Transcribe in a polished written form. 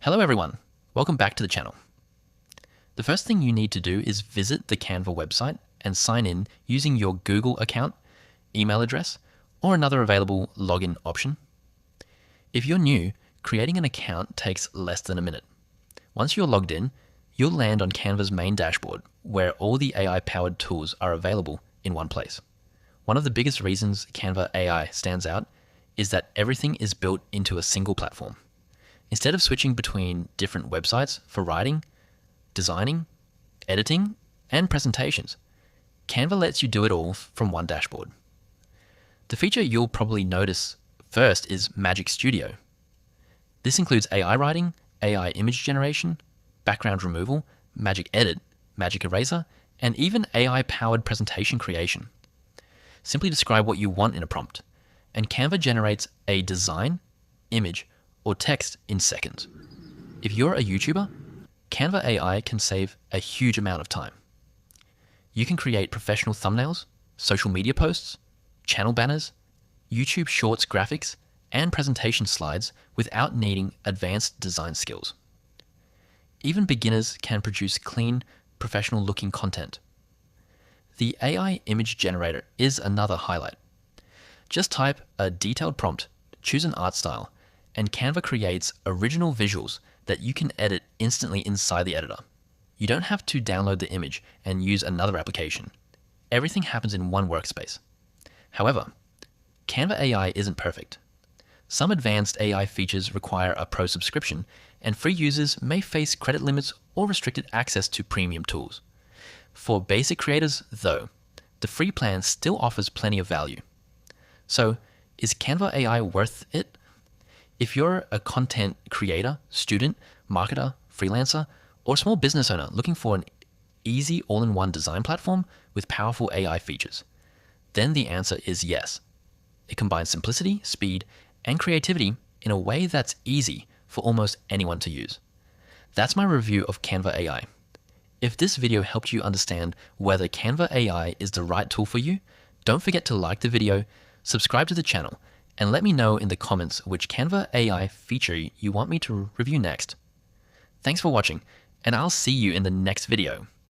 Hello everyone, welcome back to the channel. The first thing you need to do is visit the Canva website and sign in using your Google account, email address, or another available login option. If you're new, creating an account takes less than a minute. Once you're logged in, you'll land on Canva's main dashboard where all the AI-powered tools are available in one place. One of the biggest reasons Canva AI stands out is that everything is built into a single platform. Instead of switching between different websites for writing, designing, editing, and presentations, Canva lets you do it all from one dashboard. The feature you'll probably notice first is Magic Studio. This includes AI writing, AI image generation, background removal, Magic Edit, Magic Eraser, and even AI-powered presentation creation. Simply describe what you want in a prompt, and Canva generates a design, image, or text in seconds. If you're a YouTuber, Canva AI can save a huge amount of time. You can create professional thumbnails, social media posts, channel banners, YouTube Shorts graphics, and presentation slides without needing advanced design skills. Even beginners can produce clean, professional-looking content. The AI image generator is another highlight. Just type a detailed prompt, choose an art style, and Canva creates original visuals that you can edit instantly inside the editor. You don't have to download the image and use another application. Everything happens in one workspace. However, Canva AI isn't perfect. Some advanced AI features require a pro subscription, and free users may face credit limits or restricted access to premium tools. For basic creators, though, the free plan still offers plenty of value. So, is Canva AI worth it? If you're a content creator, student, marketer, freelancer, or small business owner looking for an easy all-in-one design platform with powerful AI features, then the answer is yes. It combines simplicity, speed, and creativity in a way that's easy for almost anyone to use. That's my review of Canva AI. If this video helped you understand whether Canva AI is the right tool for you, don't forget to like the video, subscribe to the channel, and let me know in the comments which Canva AI feature you want me to review next. Thanks for watching, and I'll see you in the next video.